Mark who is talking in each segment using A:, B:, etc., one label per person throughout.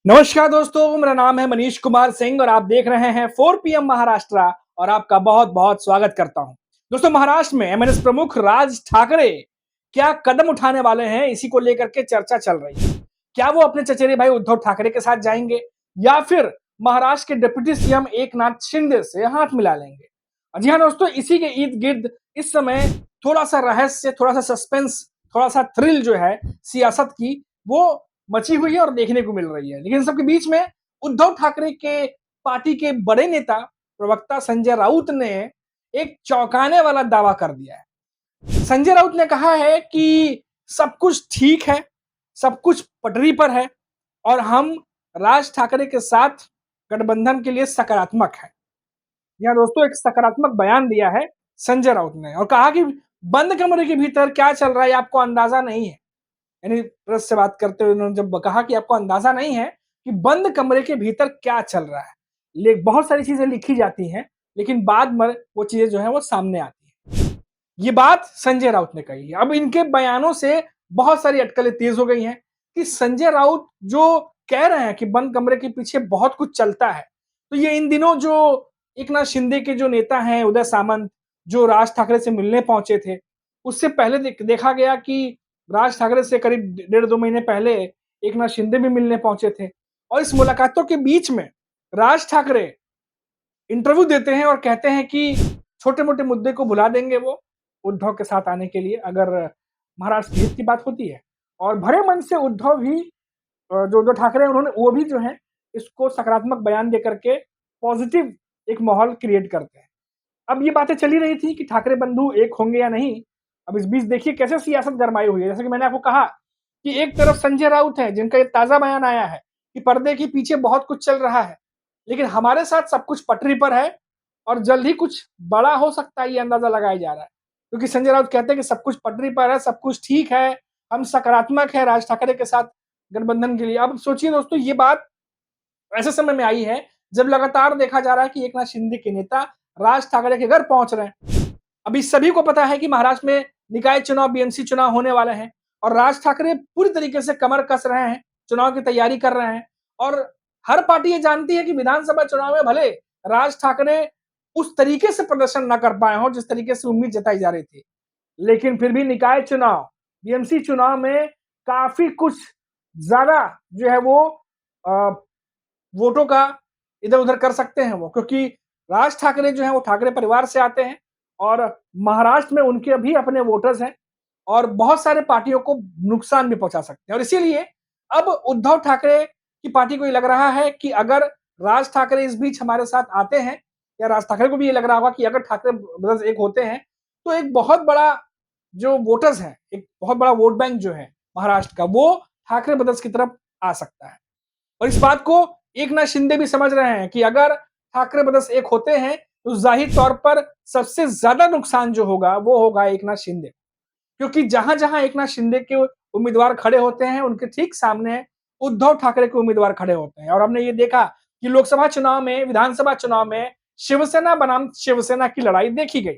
A: नमस्कार दोस्तों, मेरा नाम है मनीष कुमार सिंह और आप देख रहे हैं 4 पीएम महाराष्ट्र और आपका बहुत-बहुत स्वागत करता हूं। दोस्तों, महाराष्ट्र में एमएनएस प्रमुख राज ठाकरे क्या कदम उठाने वाले हैं, इसी को लेकर के चर्चा चल रही है। क्या वो अपने चचेरे भाई उद्धव ठाकरे के साथ जाएंगे या फिर महाराष्ट्र के डिप्टी सीएम एकनाथ शिंदे से हाथ मिला लेंगे? जी हाँ दोस्तों, इसी के इर्द-गिर्द इस समय थोड़ा-सा रहस्य, थोड़ा-सा सस्पेंस, थोड़ा-सा थ्रिल जो है सियासत की वो मची हुई है और देखने को मिल रही है। लेकिन इन सबके बीच में उद्धव ठाकरे के पार्टी के बड़े नेता प्रवक्ता संजय राउत ने एक चौंकाने वाला दावा कर दिया है। संजय राउत ने कहा है कि सब कुछ ठीक है, सब कुछ पटरी पर है और हम राज ठाकरे के साथ गठबंधन के लिए सकारात्मक हैं। यहाँ दोस्तों एक सकारात्मक बयान दिया है संजय राउत ने और कहा कि बंद कमरे के भीतर क्या चल रहा है आपको अंदाजा नहीं है। यानी प्रेस से बात करते हुए उन्होंने जब कहा कि आपको अंदाजा नहीं है कि बंद कमरे के भीतर क्या चल रहा है। बहुत सारी चीजें लिखी जाती हैं, लेकिन बाद में वो चीजें जो है वो सामने आती है। ये बात संजय राउत ने कही है। अब इनके बयानों से बहुत सारी अटकलें तेज हो गई हैं कि संजय राउत जो कह रहे हैं कि बंद कमरे के पीछे बहुत कुछ चलता है, तो ये इन दिनों जो एकनाथ शिंदे के जो नेता हैं उदय सामंत, जो राज ठाकरे से मिलने पहुंचे थे, उससे पहले देखा गया कि राज ठाकरे से करीब डेढ़ 2 महीने पहले एकनाथ शिंदे भी मिलने पहुंचे थे और इस मुलाकातों के बीच में राज ठाकरे इंटरव्यू देते हैं और कहते हैं कि छोटे-मोटे मुद्दे को भुला देंगे वो उद्धव के साथ आने के लिए अगर महाराष्ट्र जीत की बात होती है और भरे मन से उद्धव भी जो उद्धव ठाकरे उन्होंने वो भी जो है इसको सकारात्मक बयान देकर के पॉजिटिव एक माहौल क्रिएट करते हैं। अब ये बातें चली रही थी कि ठाकरे बंधु एक होंगे या नहीं। अब इस बीच देखिए कैसे सियासत गरमाई हुई है। जैसे कि मैंने आपको कहा कि एक तरफ संजय राउत है जिनका ये ताजा बयान आया है कि पर्दे के पीछे बहुत कुछ चल रहा है, लेकिन हमारे साथ सब कुछ पटरी पर है और जल्द ही कुछ बड़ा हो सकता है, ये अंदाजा लगाया जा रहा है। क्योंकि संजय राउत कहते हैं कि सब कुछ पटरी पर है, सब कुछ ठीक है, हम सकारात्मक है राज ठाकरे के साथ गठबंधन के लिए। अब सोचिए दोस्तों, ये बात ऐसे समय में आई है जब लगातार देखा जा रहा है कि एकनाथ शिंदे के नेता राज ठाकरे के घर पहुंच रहे हैं। अभी सभी को पता है कि महाराष्ट्र में निकाय चुनाव, बीएमसी चुनाव होने वाले हैं और राज ठाकरे पूरी तरीके से कमर कस रहे हैं, चुनाव की तैयारी कर रहे हैं और हर पार्टी ये जानती है कि विधानसभा चुनाव में भले राज ठाकरे उस तरीके से प्रदर्शन ना कर पाए हों जिस तरीके से उम्मीद जताई जा रही थी, लेकिन फिर भी निकाय चुनाव, बीएमसी चुनाव में काफी कुछ ज्यादा जो है वो वोटों का इधर-उधर कर सकते हैं वो, क्योंकि राज ठाकरे जो हैं वो ठाकरे परिवार से आते हैं और महाराष्ट्र में उनके भी अपने वोटर्स हैं और बहुत सारे पार्टियों को नुकसान भी पहुंचा सकते हैं और इसीलिए अब उद्धव ठाकरे की पार्टी को ये लग रहा है कि अगर राज ठाकरे इस बीच हमारे साथ आते हैं या राज ठाकरे को भी ये लग रहा होगा कि अगर ठाकरे ब्रदर्स एक होते हैं तो एक बहुत बड़ा जो वोटर्स है, एक बहुत बड़ा वोट बैंक जो है महाराष्ट्र का, वो ठाकरे ब्रदर्स की तरफ आ सकता है। और इस बात को एकनाथ शिंदे भी समझ रहे हैं कि अगर ठाकरे ब्रदर्स एक होते हैं तो जाहिर तौर पर सबसे ज्यादा नुकसान जो होगा वो होगा एकनाथ शिंदे, क्योंकि जहां जहां एकनाथ शिंदे के उम्मीदवार खड़े होते हैं उनके ठीक सामने उद्धव ठाकरे के उम्मीदवार खड़े होते हैं और हमने ये देखा कि लोकसभा चुनाव में, विधानसभा चुनाव में शिवसेना बनाम शिवसेना की लड़ाई देखी गई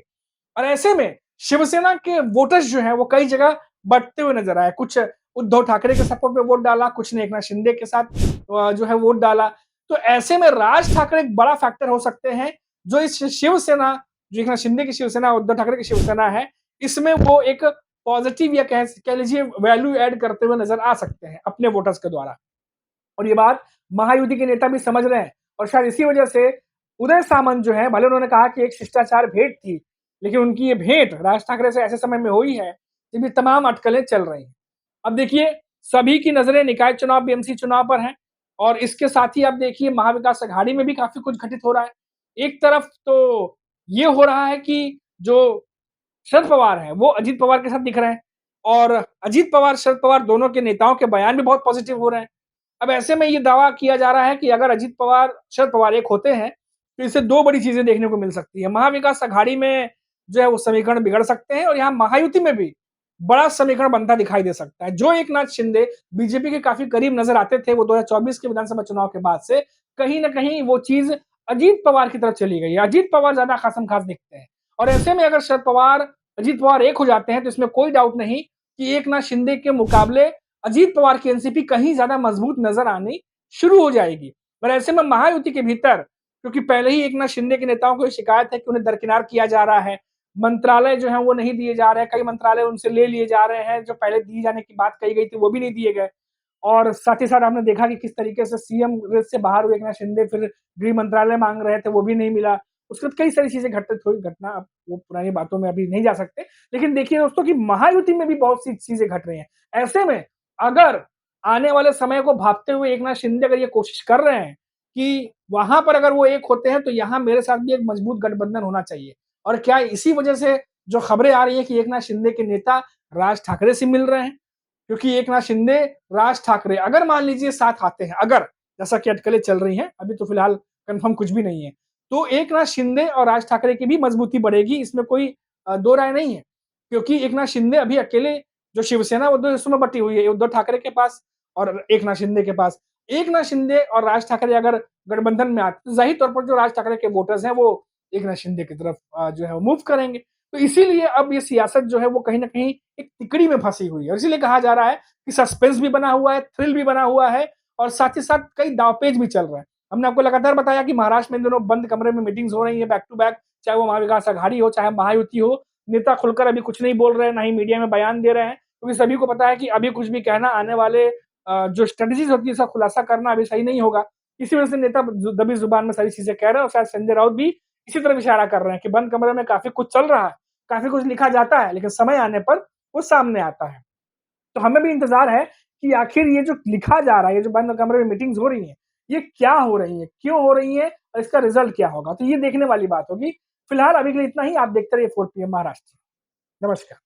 A: और ऐसे में शिवसेना के वोटर्स जो हैं वो कई जगह बढ़ते हुए नजर आए। कुछ उद्धव ठाकरे के सपोर्ट में वोट डाला, कुछ ने एकनाथ शिंदे के साथ जो है वोट डाला। तो ऐसे में राज ठाकरे एक बड़ा फैक्टर हो सकते हैं जो इस शिवसेना, जो एकनाथ शिंदे की शिवसेना, उद्धव ठाकरे की शिवसेना है, इसमें वो एक पॉजिटिव या कह लीजिए वैल्यू ऐड करते हुए नजर आ सकते हैं अपने वोटर्स के द्वारा। और ये बात महायुति के नेता भी समझ रहे हैं और शायद इसी वजह से उदय सामंत जो है, भले उन्होंने कहा कि एक शिष्टाचार भेंट थी, लेकिन उनकी ये भेंट राज ठाकरे से ऐसे समय में हुई है जब ये तमाम अटकलें चल रही हैं। अब देखिए, सभी की नजरें निकाय चुनाव, बीएमसी चुनाव पर हैं और इसके साथ ही आप देखिए महाविकास अघाड़ी में भी काफी कुछ घटित हो रहा है। एक तरफ तो ये हो रहा है कि जो शरद पवार हैं वो अजीत पवार के साथ दिख रहे हैं और अजीत पवार, शरद पवार दोनों के नेताओं के बयान भी बहुत पॉजिटिव हो रहे हैं। अब ऐसे में ये दावा किया जा रहा है कि अगर अजीत पवार, शरद पवार एक होते हैं तो इससे दो बड़ी चीजें देखने को मिल सकती है। महाविकास अघाड़ी में जो है वो समीकरण बिगड़ सकते हैं और यहाँ महायुति में भी बड़ा समीकरण बनता दिखाई दे सकता है। जो एकनाथ शिंदे बीजेपी के काफी करीब नजर आते थे, वो 2024 के विधानसभा चुनाव के बाद से कहीं ना कहीं वो चीज अजीत पवार की तरफ चली गई। अजीत पवार ज्यादा खासम खास दिखते हैं और ऐसे में अगर शरद पवार, अजीत पवार एक हो जाते हैं तो इसमें कोई डाउट नहीं कि एकनाथ शिंदे के मुकाबले अजीत पवार की एनसीपी कहीं ज्यादा मजबूत नजर आनी शुरू हो जाएगी। और ऐसे में महायुति के भीतर, क्योंकि पहले ही एकनाथ शिंदे के नेताओं को ये शिकायत है कि उन्हें दरकिनार किया जा रहा है, मंत्रालय जो है वो नहीं दिए जा रहे हैं, कई मंत्रालय उनसे ले लिए जा रहे हैं, जो पहले दिए जाने की बात कही गई थी वो भी नहीं दिए गए। और साथ ही साथ आपने देखा कि किस तरीके से सीएम रेस से बाहर हुए एकनाथ शिंदे, फिर गृह मंत्रालय मांग रहे थे, वो भी नहीं मिला। उसके बाद कई सारी चीजें घटित हुई, घटना अब वो पुरानी बातों में अभी नहीं जा सकते। लेकिन देखिए दोस्तों कि महायुति में भी बहुत सी चीजें घट रही हैं। ऐसे में अगर आने वाले समय को भांपते हुए एकनाथ शिंदे अगर ये कोशिश कर रहे हैं कि वहां पर अगर वो एक होते हैं तो यहाँ मेरे साथ भी एक मजबूत गठबंधन होना चाहिए। और क्या इसी वजह से जो खबरें आ रही है कि एकनाथ शिंदे के नेता राज ठाकरे से मिल रहे हैं, क्योंकि एकनाथ शिंदे, राज ठाकरे अगर मान लीजिए साथ आते हैं, अगर जैसा कि अटकलें चल रही हैं, अभी तो फिलहाल कंफर्म कुछ भी नहीं है, तो एकनाथ शिंदे और राज ठाकरे की भी मजबूती बढ़ेगी, इसमें कोई दो राय नहीं है। क्योंकि एकनाथ शिंदे अभी अकेले, जो शिवसेना वो दो हिस्सों में बटी हुई है, उद्धव ठाकरे के पास और एकनाथ शिंदे के पास। एकनाथ शिंदे और राज ठाकरे अगर गठबंधन में आते तो जाहिर तौर पर जो राज ठाकरे के वोटर्स हैं वो एकनाथ शिंदे की तरफ जो है वो मूव करेंगे। तो इसीलिए अब ये सियासत जो है वो कहीं न कहीं एक तिकड़ी में फंसी हुई है, और इसीलिए कहा जा रहा है कि सस्पेंस भी बना हुआ है, थ्रिल भी बना हुआ है, और साथ ही साथ कई दांवपेच भी चल रहे हैं। हमने आपको लगातार बताया कि महाराष्ट्र में इन दिनों बंद कमरे में मीटिंग्स हो रही है बैक टू बैक, चाहे वो महाविकास आघाड़ी हो, चाहे महायुति हो। नेता खुलकर अभी कुछ नहीं बोल रहे हैं, ना ही मीडिया में बयान दे रहे हैं, क्योंकि सभी को पता है कि अभी कुछ भी कहना आने वाले जो स्ट्रेटजीज होती है उसका खुलासा करना अभी सही नहीं होगा। इसी वजह से नेता दबी जुबान में सारी चीजें कह रहे हैं, और शायद संजय राउत भी इसी तरफ इशारा कर रहे हैं कि बंद कमरे में काफी कुछ चल रहा है, काफी कुछ लिखा जाता है, लेकिन समय आने पर वो सामने आता है। तो हमें भी इंतजार है कि आखिर ये जो लिखा जा रहा है, ये जो बंद कमरे में मीटिंग्स हो रही हैं, ये क्या हो रही है, क्यों हो रही है, और इसका रिजल्ट क्या होगा, तो ये देखने वाली बात होगी। फिलहाल अभी के लिए इतना ही। आप देखते रहिए 4 PM महाराष्ट्र। नमस्कार।